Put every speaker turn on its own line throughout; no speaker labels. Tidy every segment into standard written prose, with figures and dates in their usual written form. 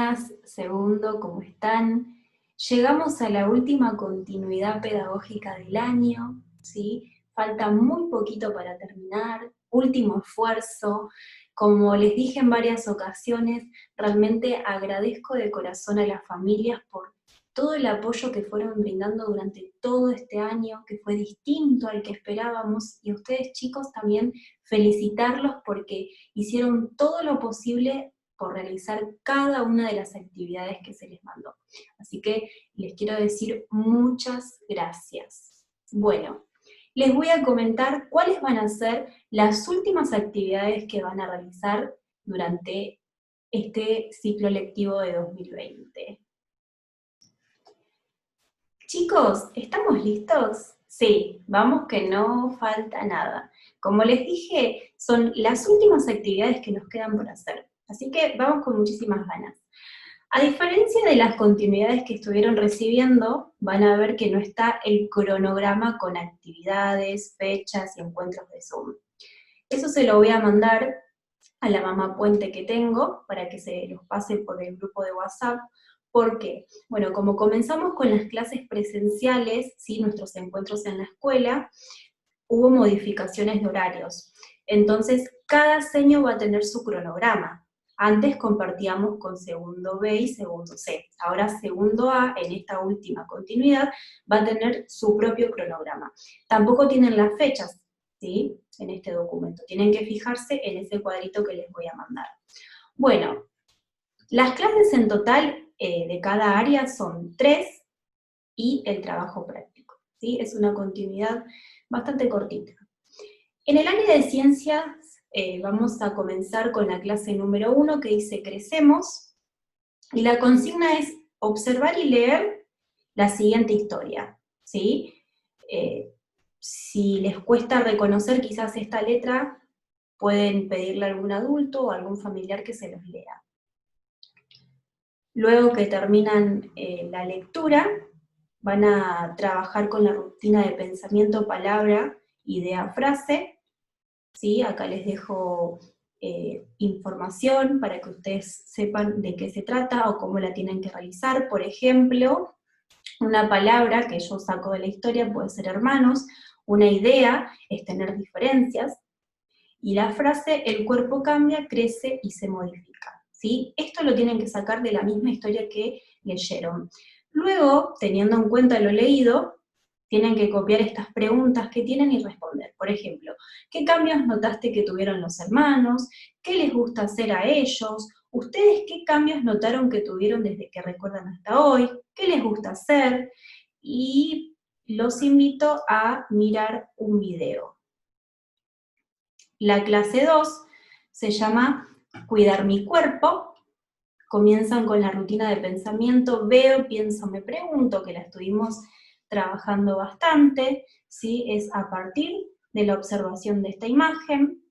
buenas, segundo, ¿cómo están? Llegamos a la última continuidad pedagógica del año, ¿sí? Falta muy poquito para terminar, último esfuerzo. Como les dije en varias ocasiones, realmente agradezco de corazón a las familias por todo el apoyo que fueron brindando durante todo este año, que fue distinto al que esperábamos, y a ustedes chicos también felicitarlos porque hicieron todo lo posible por realizar cada una de las actividades que se les mandó. Así que les quiero decir muchas gracias. Bueno, les voy a comentar cuáles van a ser las últimas actividades que van a realizar durante este ciclo lectivo de 2020. Chicos, ¿estamos listos? Sí, vamos que no falta nada. Como les dije, son las últimas actividades que nos quedan por hacer, así que vamos con muchísimas ganas. A diferencia de las continuidades que estuvieron recibiendo, van a ver que no está el cronograma con actividades, fechas y encuentros de Zoom. Eso se lo voy a mandar a la mamá puente que tengo para que se los pase por el grupo de WhatsApp. ¿Por qué? Bueno, como comenzamos con las clases presenciales, ¿sí? Nuestros encuentros en la escuela, hubo modificaciones de horarios. Entonces, cada seño va a tener su cronograma. Antes compartíamos con segundo B y segundo C. Ahora segundo A, en esta última continuidad, va a tener su propio cronograma. Tampoco tienen las fechas, ¿sí? En este documento. Tienen que fijarse en ese cuadrito que les voy a mandar. Bueno, las clases en total de cada área son 3 y el trabajo práctico, ¿sí? Es una continuidad bastante cortita. En el área de ciencias vamos a comenzar con la clase número 1 que dice Crecemos, y la consigna es observar y leer la siguiente historia, ¿sí? Si les cuesta reconocer quizás esta letra, pueden pedirle a algún adulto o a algún familiar que se los lea. Luego que terminan la lectura, van a trabajar con la rutina de pensamiento, palabra, idea, frase, ¿sí? Acá les dejo información para que ustedes sepan de qué se trata o cómo la tienen que realizar. Por ejemplo, una palabra que yo saco de la historia puede ser hermanos, una idea es tener diferencias, y la frase, el cuerpo cambia, crece y se modifica, ¿sí? Esto lo tienen que sacar de la misma historia que leyeron. Luego, teniendo en cuenta lo leído, tienen que copiar estas preguntas que tienen y responder. Por ejemplo, ¿qué cambios notaste que tuvieron los hermanos? ¿Qué les gusta hacer a ellos? ¿Ustedes qué cambios notaron que tuvieron desde que recuerdan hasta hoy? ¿Qué les gusta hacer? Y los invito a mirar un video. La clase 2 se llama Cuidar mi cuerpo. Comienzan con la rutina de pensamiento, veo, pienso, me pregunto, que la estuvimos trabajando bastante, ¿sí? Es a partir de la observación de esta imagen.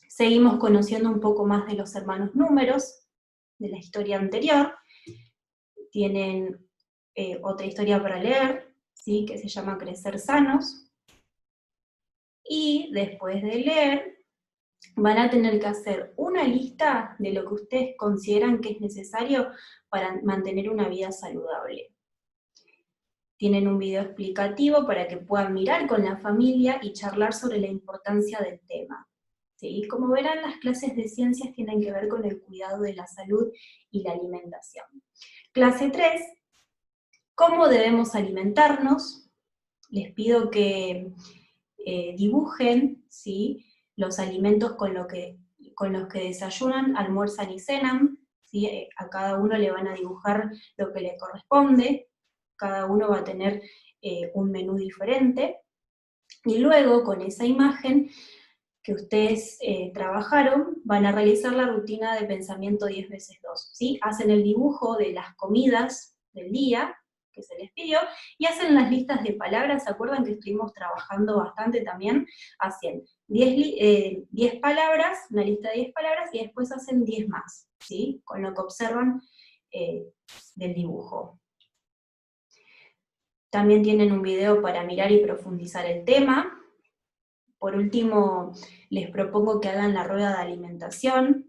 Seguimos conociendo un poco más de los hermanos números, de la historia anterior. Tienen otra historia para leer, ¿sí? Que se llama Crecer Sanos. Y después de leer, van a tener que hacer una lista de lo que ustedes consideran que es necesario para mantener una vida saludable. Tienen un video explicativo para que puedan mirar con la familia y charlar sobre la importancia del tema. ¿Sí? Como verán, las clases de ciencias tienen que ver con el cuidado de la salud y la alimentación. Clase 3, ¿cómo debemos alimentarnos? Les pido que dibujen, ¿sí? Los alimentos con los que desayunan, almuerzan y cenan, ¿sí? A cada uno le van a dibujar lo que le corresponde, cada uno va a tener un menú diferente, y luego con esa imagen que ustedes trabajaron, van a realizar la rutina de pensamiento 10 veces 2, ¿sí? Hacen el dibujo de las comidas del día que se les pidió, y hacen las listas de palabras. ¿Se acuerdan que estuvimos trabajando bastante también? Hacen 10 palabras, una lista de 10 palabras, y después hacen 10 más, ¿sí? Con lo que observan del dibujo. También tienen un video para mirar y profundizar el tema. Por último, les propongo que hagan la rueda de alimentación.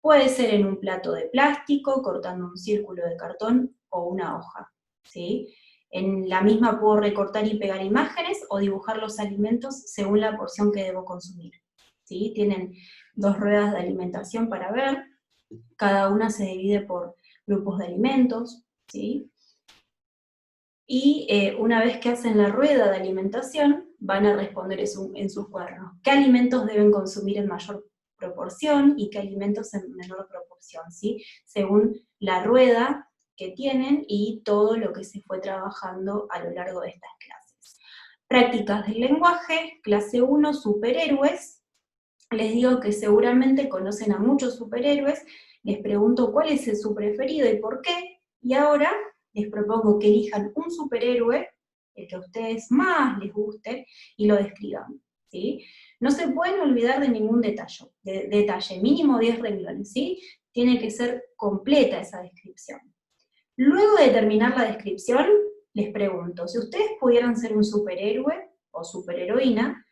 Puede ser en un plato de plástico, cortando un círculo de cartón o una hoja, ¿sí? En la misma puedo recortar y pegar imágenes o dibujar los alimentos según la porción que debo consumir, ¿sí? Tienen 2 ruedas de alimentación para ver, cada una se divide por grupos de alimentos, ¿sí? Y una vez que hacen la rueda de alimentación, van a responder en sus cuadernos qué alimentos deben consumir en mayor proporción y qué alimentos en menor proporción, ¿sí? Según la rueda que tienen y todo lo que se fue trabajando a lo largo de estas clases. Prácticas del lenguaje, clase 1, superhéroes. Les digo que seguramente conocen a muchos superhéroes, les pregunto cuál es su preferido y por qué, y ahora les propongo que elijan un superhéroe, el que a ustedes más les guste, y lo describan, ¿sí? No se pueden olvidar de ningún detalle, mínimo 10 renglones, ¿sí? Tiene que ser completa esa descripción. Luego de terminar la descripción, les pregunto, si ustedes pudieran ser un superhéroe o superheroína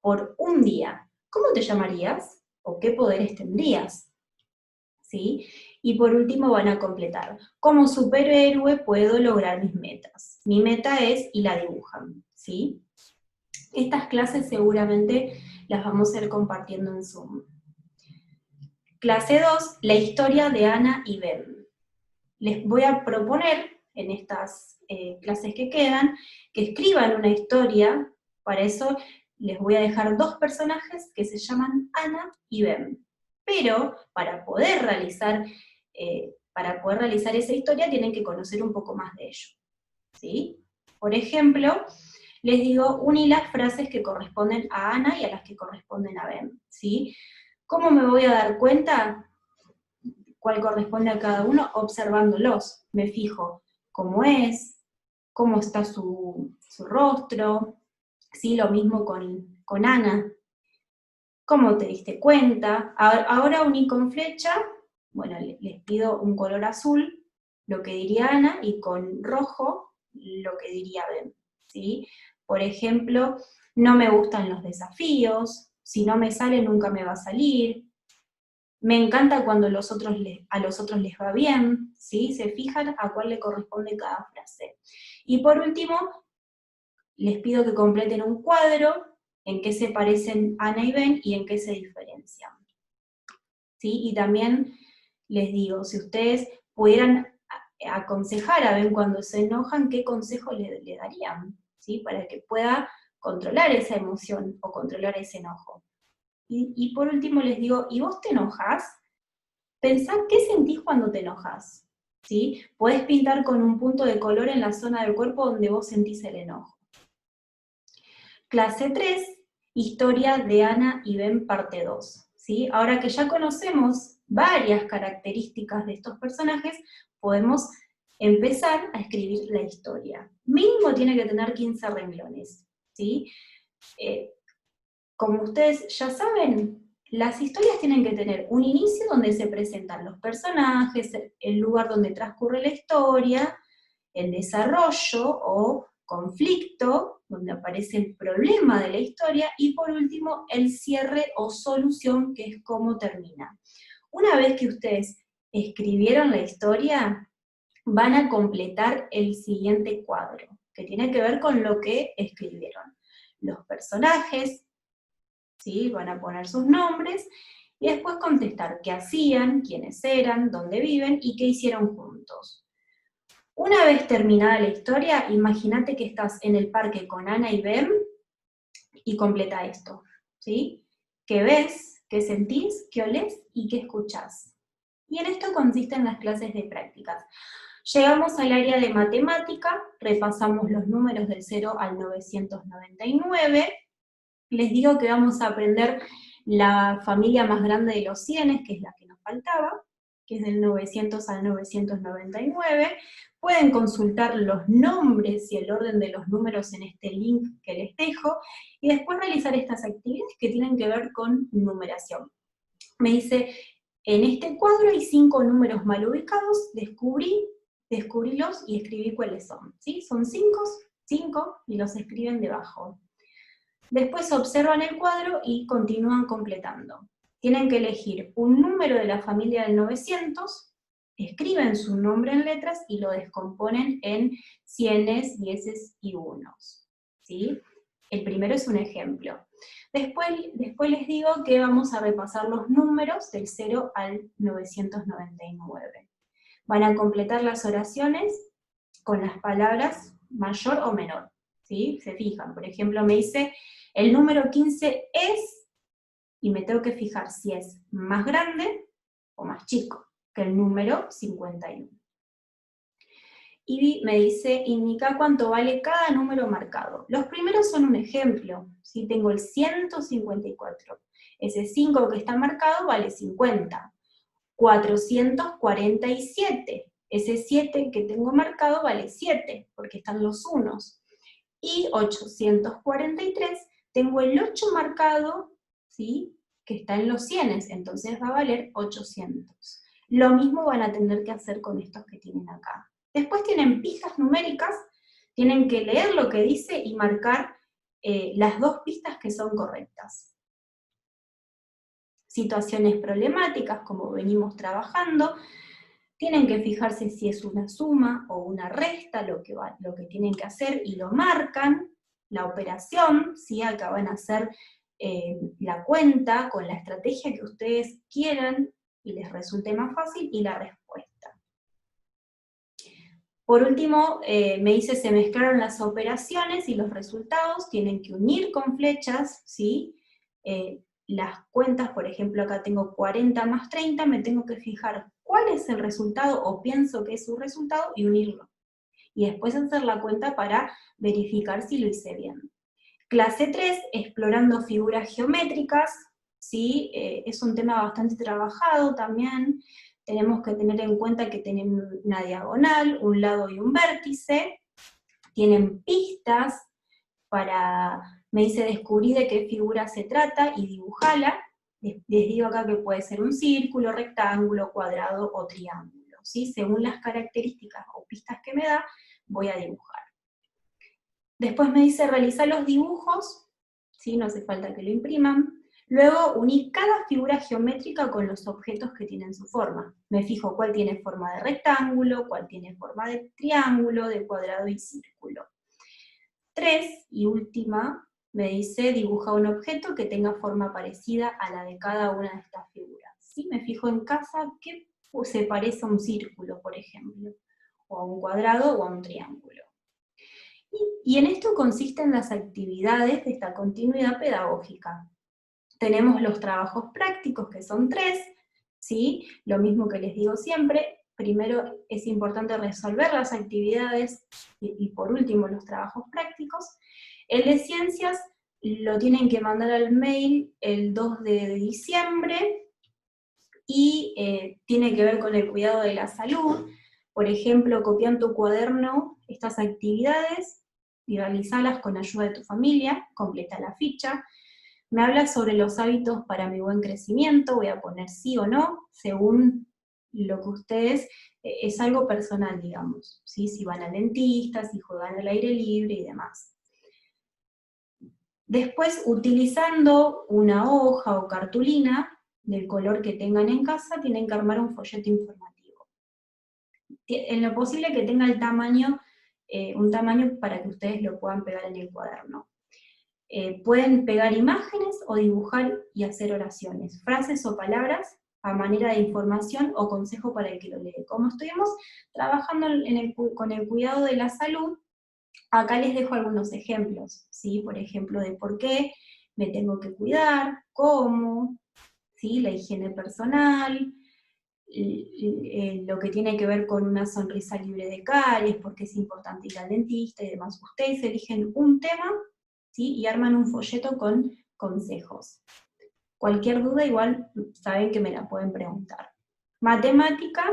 por un día, ¿cómo te llamarías? ¿O qué poderes tendrías? ¿Sí? Y por último van a completar, como superhéroe puedo lograr mis metas. Mi meta es, y la dibujan, ¿sí? Estas clases seguramente las vamos a ir compartiendo en Zoom. Clase 2, la historia de Ana y Ben. Les voy a proponer en estas clases que quedan que escriban una historia, para eso les voy a dejar 2 personajes que se llaman Ana y Ben. Pero para poder realizar esa historia tienen que conocer un poco más de ellos, ¿sí? Por ejemplo, les digo, uní las frases que corresponden a Ana y a las que corresponden a Ben, ¿sí? ¿Cómo me voy a dar cuenta cuál corresponde a cada uno? Observándolos. Me fijo cómo es, cómo está su rostro, ¿sí? Lo mismo con Ana. ¿Cómo te diste cuenta? Ahora uní con flecha, bueno, les pido un color azul, lo que diría Ana, y con rojo, lo que diría Ben, ¿sí? Por ejemplo, no me gustan los desafíos, si no me sale nunca me va a salir, me encanta cuando a los otros les va bien, ¿sí? Se fijan a cuál le corresponde cada frase. Y por último, les pido que completen un cuadro en qué se parecen Ana y Ben y en qué se diferencian, ¿sí? Y también les digo, si ustedes pudieran aconsejar a Ben cuando se enojan, ¿qué consejo le darían? ¿Sí? Para que pueda controlar esa emoción o controlar ese enojo. Y por último les digo, ¿y vos te enojas? Pensá qué sentís cuando te enojas, ¿sí? Podés pintar con un punto de color en la zona del cuerpo donde vos sentís el enojo. Clase 3, historia de Ana y Ben, parte 2, ¿sí? Ahora que ya conocemos varias características de estos personajes, podemos empezar a escribir la historia. Mínimo tiene que tener 15 renglones, ¿sí? Como ustedes ya saben, las historias tienen que tener un inicio donde se presentan los personajes, el lugar donde transcurre la historia, el desarrollo o conflicto, donde aparece el problema de la historia, y por último el cierre o solución, que es cómo termina. Una vez que ustedes escribieron la historia, van a completar el siguiente cuadro, que tiene que ver con lo que escribieron. Los personajes, ¿sí? Van a poner sus nombres, y después contestar qué hacían, quiénes eran, dónde viven y qué hicieron juntos. Una vez terminada la historia, imagínate que estás en el parque con Ana y Ben, y completa esto, ¿sí? ¿Qué ves, qué sentís, qué olés y qué escuchás? Y en esto consisten las clases de prácticas. Llegamos al área de matemática, repasamos los números del 0 al 999, les digo que vamos a aprender la familia más grande de los cienes, que es la que nos faltaba, que es del 900 al 999. Pueden consultar los nombres y el orden de los números en este link que les dejo, y después realizar estas actividades que tienen que ver con numeración. Me dice, en este cuadro hay 5 números mal ubicados, descubrílos y escribí cuáles son, ¿sí? Son 5 y los escriben debajo. Después observan el cuadro y continúan completando. tienen que elegir un número de la familia del 900, escriben su nombre en letras y lo descomponen en cienes, dieces y unos, ¿sí? El primero es un ejemplo. Después les digo que vamos a repasar los números del 0 al 999. Van a completar las oraciones con las palabras mayor o menor, ¿sí? Se fijan, por ejemplo, me dice, el número 15 es, y me tengo que fijar si es más grande o más chico que el número 51. Y me dice, indica cuánto vale cada número marcado. Los primeros son un ejemplo, ¿sí? Tengo el 154. Ese 5 que está marcado vale 50. 447. Ese 7 que tengo marcado vale 7, porque están los unos. Y 843, tengo el 8 marcado, ¿sí? Que está en los cienes, entonces va a valer 800. Lo mismo van a tener que hacer con estos que tienen acá. Después tienen pijas numéricas, tienen que leer lo que dice y marcar las dos pistas que son correctas. Situaciones problemáticas, como venimos trabajando, tienen que fijarse si es una suma o una resta lo que tienen que hacer y lo marcan. La operación, ¿sí? Acá van a hacer la cuenta con la estrategia que ustedes quieran y les resulte más fácil, y la respuesta. Por último, me dice, se mezclaron las operaciones y los resultados, tienen que unir con flechas, ¿sí? Las cuentas, por ejemplo, acá tengo 40 más 30, me tengo que fijar cuál es el resultado, o pienso que es su resultado, y unirlo. Y después hacer la cuenta para verificar si lo hice bien. Clase 3, explorando figuras geométricas, ¿sí? Es un tema bastante trabajado también. Tenemos que tener en cuenta que tienen una diagonal, un lado y un vértice. Tienen pistas para, me dice, descubrir de qué figura se trata y dibujala. Les digo acá que puede ser un círculo, rectángulo, cuadrado o triángulo, ¿sí? Según las características o pistas que me da, voy a dibujar. Después me dice realizar los dibujos, ¿sí? No hace falta que lo impriman. Luego uní cada figura geométrica con los objetos que tienen su forma. Me fijo cuál tiene forma de rectángulo, cuál tiene forma de triángulo, de cuadrado y círculo. 3, y última, me dice dibuja un objeto que tenga forma parecida a la de cada una de estas figuras. ¿Sí? Me fijo en casa qué se parece a un círculo, por ejemplo, o a un cuadrado o a un triángulo. Y en esto consisten las actividades de esta continuidad pedagógica. Tenemos los trabajos prácticos, que son 3, ¿sí? Lo mismo que les digo siempre, primero es importante resolver las actividades y por último los trabajos prácticos. El de ciencias lo tienen que mandar al mail el 2 de diciembre y tiene que ver con el cuidado de la salud. Por ejemplo, copia en tu cuaderno estas actividades y realizalas con ayuda de tu familia, completa la ficha. Me habla sobre los hábitos para mi buen crecimiento, voy a poner sí o no, según lo que ustedes, es algo personal, digamos, ¿sí? Si van al dentista, si juegan al aire libre y demás. Después, utilizando una hoja o cartulina del color que tengan en casa, tienen que armar un folleto informativo. En lo posible que tenga el tamaño, un tamaño para que ustedes lo puedan pegar en el cuaderno. Pueden pegar imágenes o dibujar y hacer oraciones, frases o palabras a manera de información o consejo para el que lo lee. Como estuvimos trabajando con el cuidado de la salud, acá les dejo algunos ejemplos, ¿sí? Por ejemplo, de por qué me tengo que cuidar, cómo, ¿sí? La higiene personal, lo que tiene que ver con una sonrisa libre de caries, por qué es importante ir al dentista y demás. Ustedes eligen un tema, ¿sí? Y arman un folleto con consejos. Cualquier duda igual saben que me la pueden preguntar. Matemática,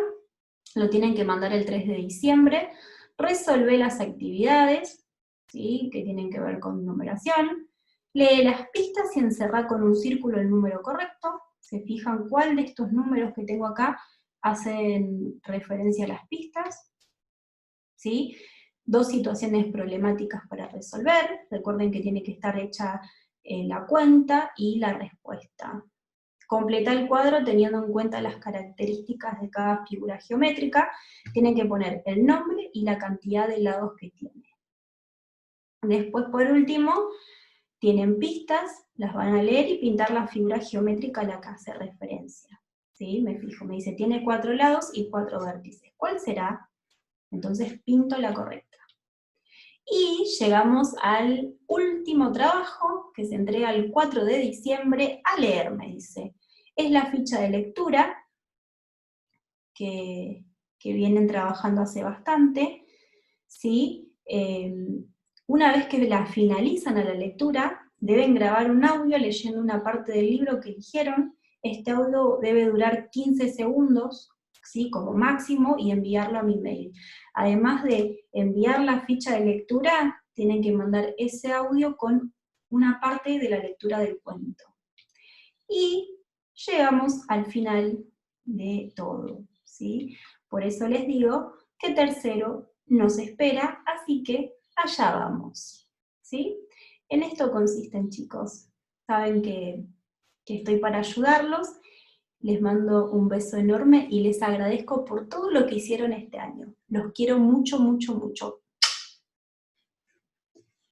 lo tienen que mandar el 3 de diciembre, resolve las actividades, ¿sí? Que tienen que ver con numeración, lee las pistas y encerra con un círculo el número correcto, se fijan cuál de estos números que tengo acá hacen referencia a las pistas, ¿sí? 2 situaciones problemáticas para resolver, recuerden que tiene que estar hecha la cuenta y la respuesta. completa el cuadro teniendo en cuenta las características de cada figura geométrica. Tienen que poner el nombre y la cantidad de lados que tiene. Después, por último, tienen pistas, las van a leer y pintar la figura geométrica a la que hace referencia. ¿Sí? Me fijo, me dice, tiene 4 lados y 4 vértices. ¿Cuál será? Entonces pinto la correcta. Y llegamos al último trabajo, que se entrega el 4 de diciembre, a leer, me dice. Es la ficha de lectura, que vienen trabajando hace bastante, ¿sí? Una vez que la finalizan a la lectura, deben grabar un audio leyendo una parte del libro que eligieron. Este audio debe durar 15 segundos, ¿sí? Como máximo, y enviarlo a mi mail. Además de enviar la ficha de lectura, tienen que mandar ese audio con una parte de la lectura del cuento. Y llegamos al final de todo, ¿sí? Por eso les digo que tercero nos espera, así que allá vamos, ¿sí? En esto consisten, chicos. Saben que estoy para ayudarlos. Les mando un beso enorme y les agradezco por todo lo que hicieron este año. Los quiero mucho, mucho, mucho.